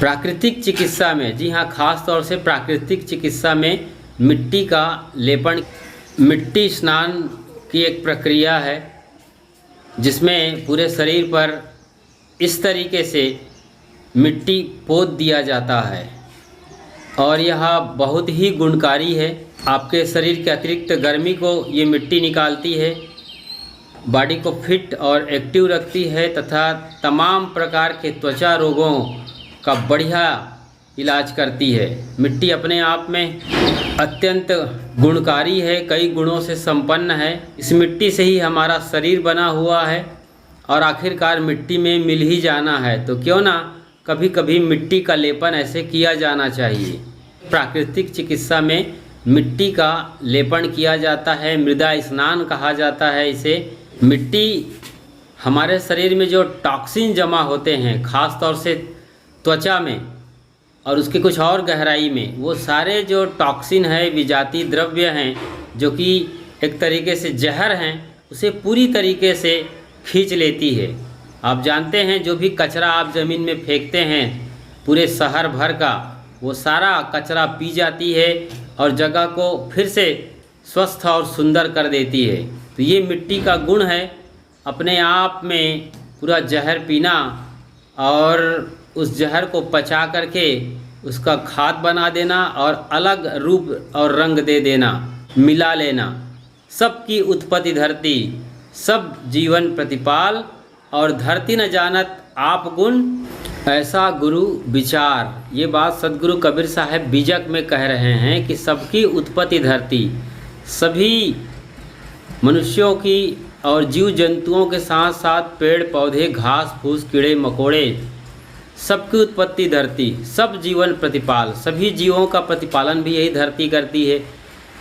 प्राकृतिक चिकित्सा में, जी हाँ, खास तौर से प्राकृतिक चिकित्सा में मिट्टी का लेपन, मिट्टी स्नान की एक प्रक्रिया है जिसमें पूरे शरीर पर इस तरीके से मिट्टी पोत दिया जाता है और यह बहुत ही गुणकारी है। आपके शरीर के अतिरिक्त गर्मी को ये मिट्टी निकालती है, बॉडी को फिट और एक्टिव रखती है तथा तमाम प्रकार के त्वचा रोगों का बढ़िया इलाज करती है। मिट्टी अपने आप में अत्यंत गुणकारी है, कई गुणों से संपन्न है। इस मिट्टी से ही हमारा शरीर बना हुआ है और आखिरकार मिट्टी में मिल ही जाना है, तो क्यों ना कभी कभी मिट्टी का लेपन ऐसे किया जाना चाहिए। प्राकृतिक चिकित्सा में मिट्टी का लेपन किया जाता है, मृदा स्नान कहा जाता है इसे। मिट्टी हमारे शरीर में जो टॉक्सिन जमा होते हैं, खास तौर से त्वचा में और उसके कुछ और गहराई में, वो सारे जो टॉक्सिन है, विजातीय द्रव्य हैं जो कि एक तरीके से जहर हैं, उसे पूरी तरीके से खींच लेती है। आप जानते हैं जो भी कचरा आप ज़मीन में फेंकते हैं पूरे शहर भर का, वो सारा कचरा पी जाती है और जगह को फिर से स्वस्थ और सुंदर कर देती है। तो ये मिट्टी का गुण है, अपने आप में पूरा जहर पीना और उस जहर को पचा करके उसका खाद बना देना और अलग रूप और रंग दे देना, मिला लेना। सबकी उत्पत्ति धरती, सब जीवन प्रतिपाल और धरती न जानत आप गुण, ऐसा गुरु विचार। ये बात सदगुरु कबीर साहब बीजक में कह रहे हैं कि सबकी उत्पत्ति धरती, सभी मनुष्यों की और जीव जंतुओं के साथ साथ पेड़ पौधे, घास फूस, कीड़े मकोड़े, सबकी उत्पत्ति धरती, सब जीवन प्रतिपाल, सभी जीवों का प्रतिपालन भी यही धरती करती है।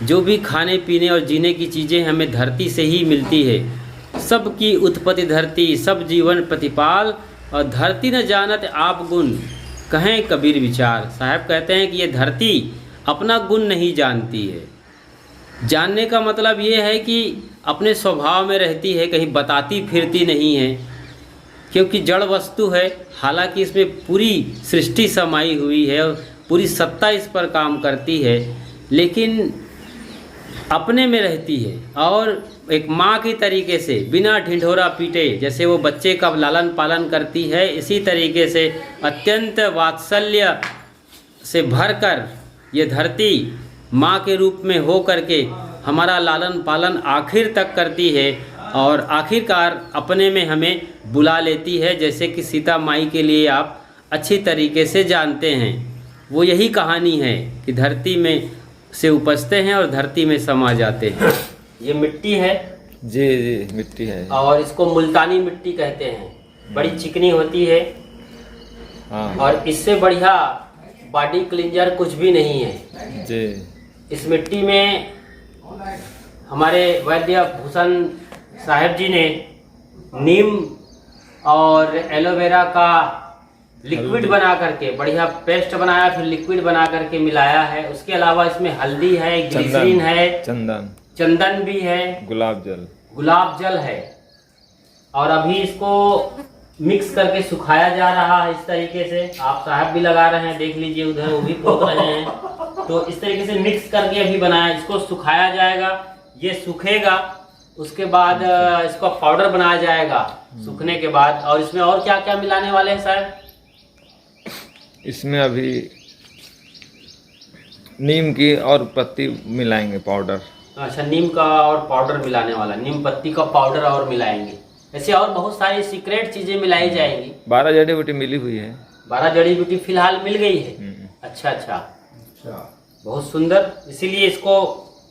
जो भी खाने पीने और जीने की चीज़ें हमें धरती से ही मिलती है। सबकी उत्पत्ति धरती, सब जीवन प्रतिपाल और धरती न जानत आप गुण, कहें कबीर विचार। साहब कहते हैं कि ये धरती अपना गुण नहीं जानती है। जानने का मतलब ये है कि अपने स्वभाव में रहती है, कहीं बताती फिरती नहीं है, क्योंकि जड़ वस्तु है। हालांकि इसमें पूरी सृष्टि समाई हुई है और पूरी सत्ता इस पर काम करती है, लेकिन अपने में रहती है और एक माँ की तरीके से बिना ढिंढोरा पीटे जैसे वो बच्चे का लालन पालन करती है, इसी तरीके से अत्यंत वात्सल्य से भरकर ये धरती माँ के रूप में हो करके हमारा लालन पालन आखिर तक करती है और आखिरकार अपने में हमें बुला लेती है। जैसे कि सीता माई के लिए आप अच्छी तरीके से जानते हैं, वो यही कहानी है कि धरती में से उपजते हैं और धरती में समा जाते हैं। ये मिट्टी है जी जी, मिट्टी है और इसको मुल्तानी मिट्टी कहते हैं, बड़ी चिकनी होती है। हाँ। और इससे बढ़िया बॉडी क्लींजर कुछ भी नहीं है जी। इस मिट्टी में हमारे वैद्य भूषण साहब जी ने नीम और एलोवेरा का लिक्विड बना करके बढ़िया पेस्ट बनाया, फिर लिक्विड बना करके मिलाया है। उसके अलावा इसमें हल्दी है, ग्लिसरीन है, चंदन भी है, गुलाब जल है और अभी इसको मिक्स करके सुखाया जा रहा है। इस तरीके से आप साहब भी लगा रहे हैं, देख लीजिए उधर वो भी पोत रहे हैं। तो इस तरीके से मिक्स करके अभी बनाया, इसको सुखाया जाएगा, ये सूखेगा, उसके बाद इसका पाउडर बनाया जाएगा सूखने के बाद। और इसमें और क्या क्या मिलाने वाले हैं साहब? इसमें अभी नीम की और पत्ती मिलाएंगे पाउडर। अच्छा, नीम का और पाउडर मिलाने वाला, नीम पत्ती का पाउडर और मिलाएंगे। ऐसे और बहुत सारी सीक्रेट चीजें मिलाई जाएंगी। 12 जड़ी बूटी मिली हुई है। 12 जड़ी बूटी फिलहाल मिल गई है। अच्छा अच्छा, बहुत सुंदर। इसीलिए इसको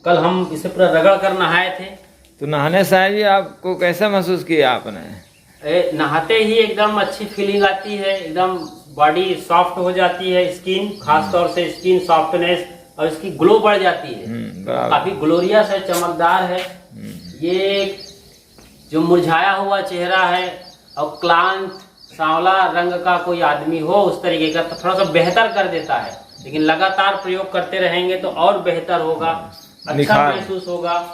कल हम इसे पूरा रगड़ कर नहाए थे। तो नहाने से जी आपको कैसा महसूस किया आपने? नहाते ही एकदम अच्छी फीलिंग आती है, एकदम बॉडी सॉफ्ट हो जाती है, स्किन खास तौर से स्किन सॉफ्टनेस और इसकी ग्लो बढ़ जाती है। काफी ग्लोरियस है, चमकदार है। ये जो मुरझाया हुआ चेहरा है और क्लांत सांवला रंग का कोई आदमी हो उस तरीके का, तो थोड़ा सा बेहतर कर देता है। लेकिन लगातार प्रयोग करते रहेंगे तो और बेहतर होगा, अच्छा महसूस होगा।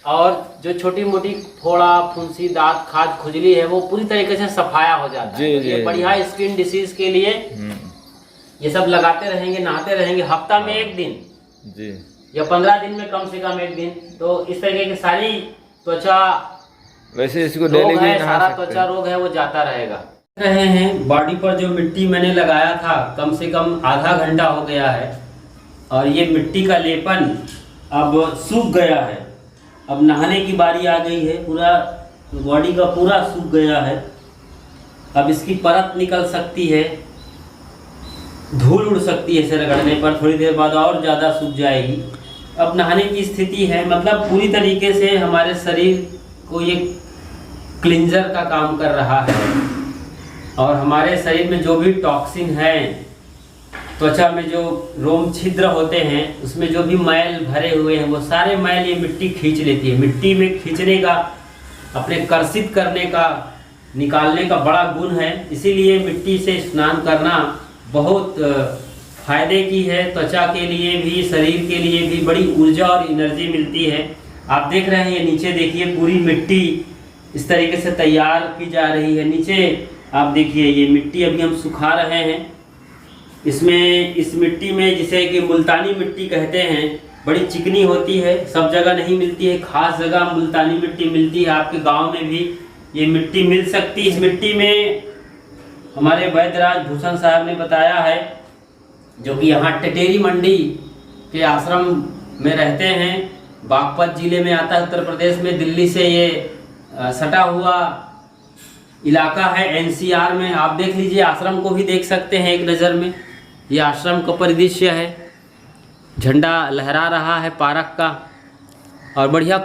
और जो छोटी मोटी फोड़ा, फुंसी, दांत, खाज, खुजली है वो पूरी तरीके से सफाया हो जाता है। ये बढ़िया स्किन डिसीज के लिए ये सब लगाते रहेंगे, नहाते रहेंगे हफ्ता में एक दिन जी, या 15 दिन में कम से कम एक दिन, तो इस तरीके की सारी त्वचा वैसे इसको डेली रोग भी है, नहा सारा सकते त्वचा हैं। रोग है वो जाता रहेगा। रहे हैं बॉडी पर जो मिट्टी मैंने लगाया था कम से कम आधा घंटा हो गया है और ये मिट्टी का लेपन अब सूख गया है। अब नहाने की बारी आ गई है, पूरा बॉडी का पूरा सूख गया है। अब इसकी परत निकल सकती है, धूल उड़ सकती है इसे रगड़ने पर, थोड़ी देर बाद और ज़्यादा सूख जाएगी। अब नहाने की स्थिति है, मतलब पूरी तरीके से हमारे शरीर को ये क्लिंजर का काम कर रहा है और हमारे शरीर में जो भी टॉक्सिन है, त्वचा में जो रोम छिद्र होते हैं उसमें जो भी मैल भरे हुए हैं वो सारे मैल ये मिट्टी खींच लेती है। मिट्टी में खींचने का, अपने कर्षित करने का, निकालने का बड़ा गुण है, इसीलिए मिट्टी से स्नान करना बहुत फायदे की है। त्वचा के लिए भी, शरीर के लिए भी बड़ी ऊर्जा और एनर्जी मिलती है। आप देख रहे हैं नीचे देखिए पूरी मिट्टी इस तरीके से तैयार की जा रही है। नीचे आप देखिए ये मिट्टी अभी हम सुखा रहे हैं। इसमें, इस मिट्टी में जिसे कि मुल्तानी मिट्टी कहते हैं, बड़ी चिकनी होती है, सब जगह नहीं मिलती है, खास जगह मुल्तानी मिट्टी मिलती है। आपके गांव में भी ये मिट्टी मिल सकती है। इस मिट्टी में हमारे वैद्यराज भूषण साहब ने बताया है, जो कि यहाँ टेटेरी मंडी के आश्रम में रहते हैं, बागपत जिले में आता है, उत्तर प्रदेश में। दिल्ली से ये सटा हुआ इलाका है, एनसीआर में। आप देख लीजिए, आश्रम को भी देख सकते हैं एक नज़र में। ये आश्रम का परिदृश्य है, झंडा लहरा रहा है पार्क का और बढ़िया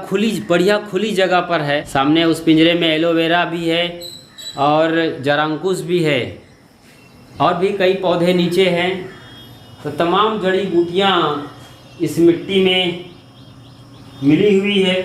खुली जगह पर है। सामने उस पिंजरे में एलोवेरा भी है और जरांकुश भी है और भी कई पौधे नीचे हैं। तो तमाम जड़ी बूटियाँ इस मिट्टी में मिली हुई है।